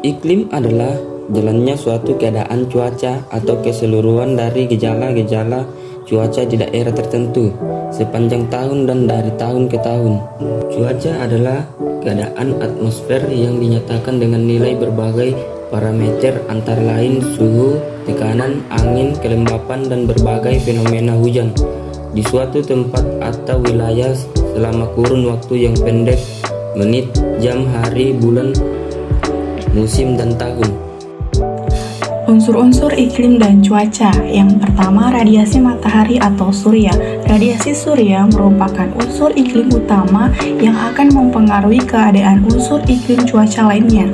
Iklim adalah jalannya suatu keadaan cuaca atau keseluruhan dari gejala-gejala cuaca di daerah tertentu sepanjang tahun dan dari tahun ke tahun. Cuaca adalah keadaan atmosfer yang dinyatakan dengan nilai berbagai parameter antara lain suhu, tekanan, angin, kelembapan, dan berbagai fenomena hujan di suatu tempat atau wilayah selama kurun waktu yang pendek, menit, jam, hari, bulan, musim, dan tahun. Unsur-unsur iklim dan cuaca. Yang pertama, radiasi matahari atau surya. Radiasi surya merupakan unsur iklim utama yang akan mempengaruhi keadaan unsur iklim cuaca lainnya.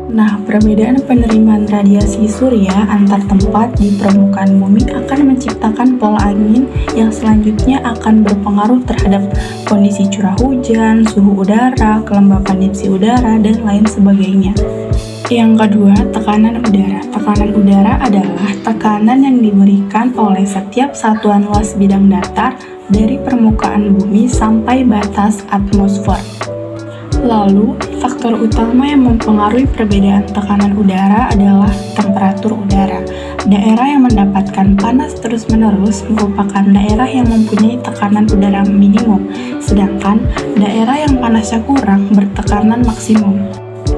Nah, perbedaan penerimaan radiasi surya antar tempat di permukaan bumi akan menciptakan pola angin yang selanjutnya akan berpengaruh terhadap kondisi curah hujan, suhu udara, kelembapan dipsi udara, dan lain sebagainya. Yang kedua, tekanan udara. Tekanan udara adalah tekanan yang diberikan oleh setiap satuan luas bidang datar dari permukaan bumi sampai batas atmosfer. Lalu, faktor utama yang mempengaruhi perbedaan tekanan udara adalah temperatur udara. Daerah yang mendapatkan panas terus-menerus merupakan daerah yang mempunyai tekanan udara minimum, sedangkan daerah yang panasnya kurang bertekanan maksimum.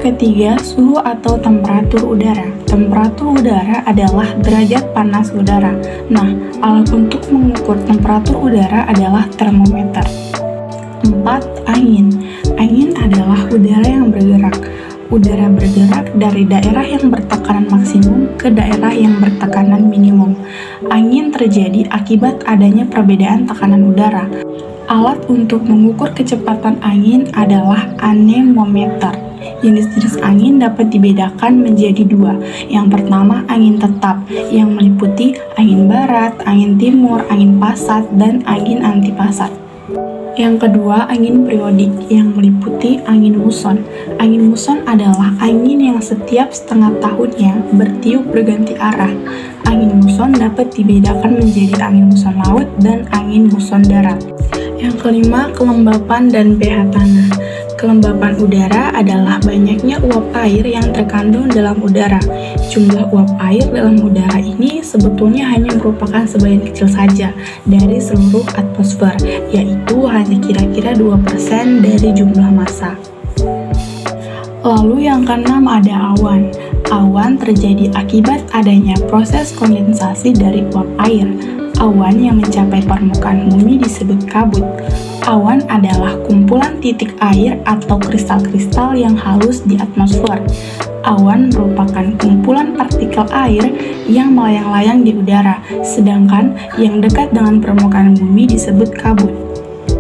Ketiga, suhu atau temperatur udara. Temperatur udara adalah derajat panas udara. Nah, alat untuk mengukur temperatur udara adalah termometer. 4. Angin. Angin adalah udara yang bergerak. Udara bergerak dari daerah yang bertekanan maksimum ke daerah yang bertekanan minimum. Angin terjadi akibat adanya perbedaan tekanan udara. Alat untuk mengukur kecepatan angin adalah anemometer. Jenis-jenis angin dapat dibedakan menjadi dua. Yang pertama, angin tetap, yang meliputi angin barat, angin timur, angin pasat, dan angin antipasat. Yang kedua, angin periodik, yang meliputi angin muson. Angin muson adalah angin yang setiap setengah tahunnya bertiup berganti arah. Angin muson dapat dibedakan menjadi angin muson laut dan angin muson darat. Yang kelima, kelembapan dan pH tanah. Kelembapan udara adalah banyaknya uap air yang terkandung dalam udara. Jumlah uap air dalam udara ini sebetulnya hanya merupakan sebagian kecil saja dari seluruh atmosfer, yaitu hanya kira-kira 2% dari jumlah massa. Lalu yang keenam ada awan. Awan terjadi akibat adanya proses kondensasi dari uap air. Awan yang mencapai permukaan bumi disebut kabut. Awan adalah kumpulan titik air atau kristal-kristal yang halus di atmosfer. Awan merupakan kumpulan partikel air yang melayang-layang di udara, sedangkan yang dekat dengan permukaan bumi disebut kabut.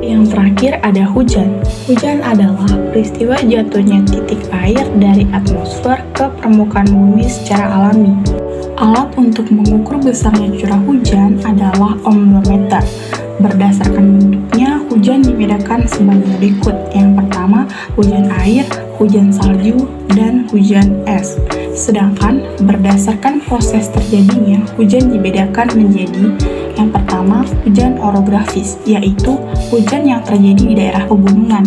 Yang terakhir ada hujan. Hujan adalah peristiwa jatuhnya titik air dari atmosfer ke permukaan bumi secara alami. Alat untuk mengukur besarnya curah hujan adalah ohmmeter. Berdasarkan bentuknya, hujan dibedakan sebagai berikut. Yang pertama, hujan air, hujan salju, dan hujan es. Sedangkan berdasarkan proses terjadinya, hujan dibedakan menjadi yang pertama, hujan orografis, yaitu hujan yang terjadi di daerah pegunungan.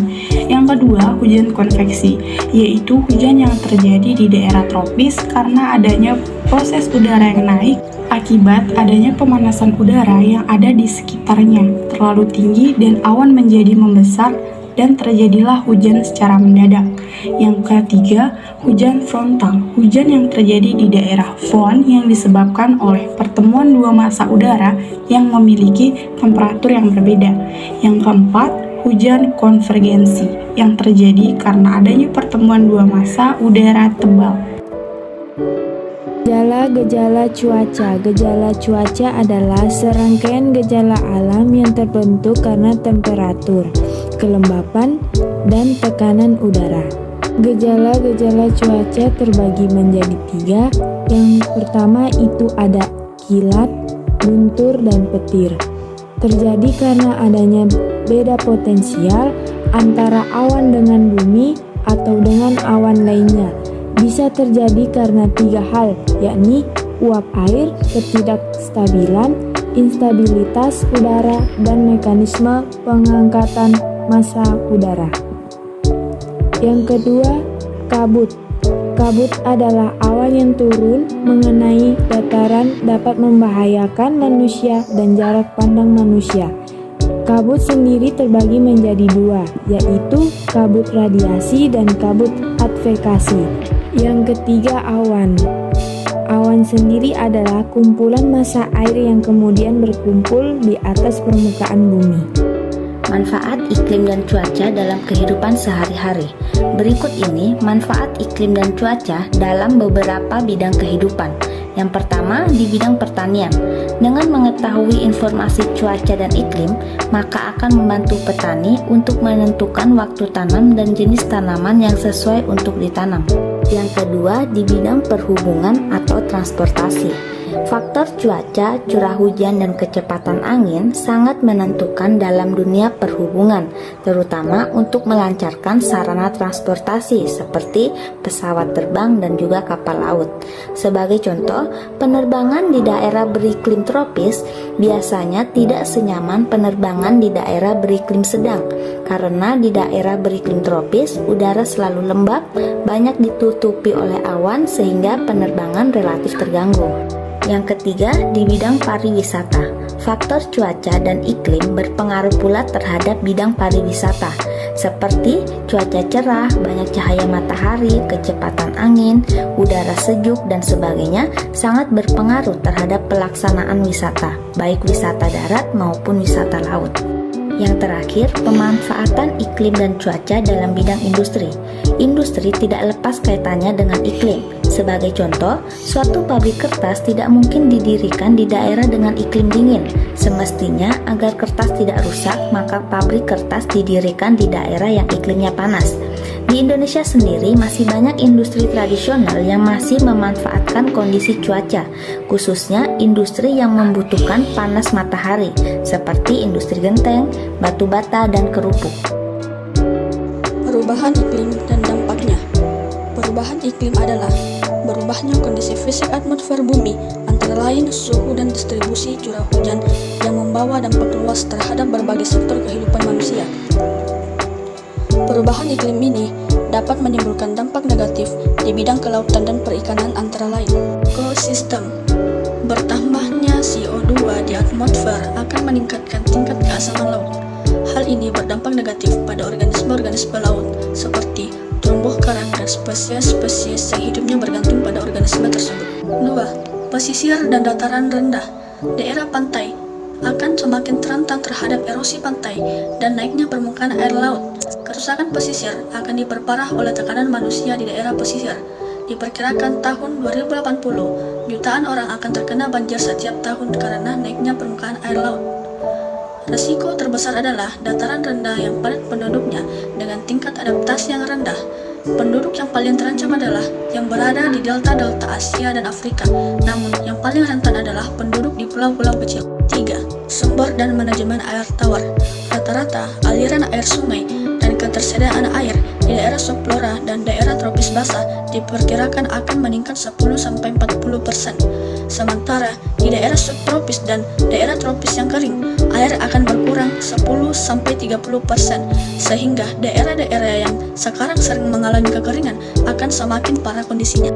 Yang kedua, hujan konveksi, yaitu hujan yang terjadi di daerah tropis karena adanya proses udara yang naik akibat adanya pemanasan udara yang ada di sekitarnya terlalu tinggi dan awan menjadi membesar dan terjadilah hujan secara mendadak. Yang ketiga, hujan frontal, hujan yang terjadi di daerah front yang disebabkan oleh pertemuan dua massa udara yang memiliki temperatur yang berbeda. Yang keempat, hujan konvergensi yang terjadi karena adanya pertemuan dua massa udara tebal. Gejala-gejala cuaca. Gejala cuaca adalah serangkaian gejala alam yang terbentuk karena temperatur, kelembapan, dan tekanan udara. Gejala-gejala cuaca terbagi menjadi tiga. Yang pertama itu ada kilat, guntur, dan petir. Terjadi karena adanya beda potensial antara awan dengan bumi atau dengan awan lainnya. Bisa terjadi karena tiga hal, yakni uap air, ketidakstabilan, instabilitas udara, dan mekanisme pengangkatan massa udara. Yang kedua, kabut. Kabut adalah awan yang turun mengenai dataran dapat membahayakan manusia dan jarak pandang manusia. Kabut sendiri terbagi menjadi dua, yaitu kabut radiasi dan kabut advokasi. Yang ketiga, awan. Awan sendiri adalah kumpulan massa air yang kemudian berkumpul di atas permukaan bumi. Manfaat iklim dan cuaca dalam kehidupan sehari-hari. Berikut ini manfaat iklim dan cuaca dalam beberapa bidang kehidupan. Yang pertama, di bidang pertanian. Dengan mengetahui informasi cuaca dan iklim, maka akan membantu petani untuk menentukan waktu tanam dan jenis tanaman yang sesuai untuk ditanam. Yang kedua, di bidang perhubungan atau transportasi. Faktor cuaca, curah hujan, dan kecepatan angin sangat menentukan dalam dunia perhubungan, terutama untuk melancarkan sarana transportasi seperti pesawat terbang dan juga kapal laut. Sebagai contoh, penerbangan di daerah beriklim tropis biasanya tidak senyaman penerbangan di daerah beriklim sedang, karena di daerah beriklim tropis udara selalu lembab, banyak ditutupi oleh awan sehingga penerbangan relatif terganggu. Yang ketiga, di bidang pariwisata. Faktor cuaca dan iklim berpengaruh pula terhadap bidang pariwisata, seperti cuaca cerah, banyak cahaya matahari, kecepatan angin, udara sejuk, dan sebagainya sangat berpengaruh terhadap pelaksanaan wisata, baik wisata darat maupun wisata laut. Yang terakhir, pemanfaatan iklim dan cuaca dalam bidang industri. Industri tidak lepas kaitannya dengan iklim. Sebagai contoh, suatu pabrik kertas tidak mungkin didirikan di daerah dengan iklim dingin. Semestinya, agar kertas tidak rusak, maka pabrik kertas didirikan di daerah yang iklimnya panas. Di Indonesia sendiri masih banyak industri tradisional yang masih memanfaatkan kondisi cuaca, khususnya industri yang membutuhkan panas matahari, seperti industri genteng, batu bata, dan kerupuk. Perubahan iklim dan dampaknya. Perubahan iklim adalah berubahnya kondisi fisik atmosfer bumi, antara lain suhu dan distribusi curah hujan yang membawa dampak luas terhadap berbagai sektor kehidupan manusia. Perubahan iklim ini dapat menimbulkan dampak negatif di bidang kelautan dan perikanan antara lain. Ekosistem. Bertambahnya CO2 di atmosfer akan meningkatkan tingkat keasaman laut. Hal ini berdampak negatif pada organisme-organisme laut seperti terumbu karang dan spesies-spesies yang hidupnya bergantung pada organisme tersebut. 2. Pesisir dan dataran rendah. Daerah pantai akan semakin rentan terhadap erosi pantai dan naiknya permukaan air laut. Kerusakan pesisir akan diperparah oleh tekanan manusia di daerah pesisir. Diperkirakan tahun 2080, jutaan orang akan terkena banjir setiap tahun karena naiknya permukaan air laut. Resiko terbesar adalah dataran rendah yang padat penduduknya dengan tingkat adaptasi yang rendah. Penduduk yang paling terancam adalah yang berada di delta-delta Asia dan Afrika, namun yang paling rentan adalah penduduk di pulau-pulau kecil. 3. Sumber dan manajemen air tawar. Rata-rata aliran air sungai dan ketersediaan air di daerah subflora dan daerah tropis basah diperkirakan akan meningkat 10-40%. Sementara di daerah subtropis dan daerah tropis yang kering, air akan berkurang 10-30%, sehingga daerah-daerah yang sekarang sering mengalami kekeringan akan semakin parah kondisinya.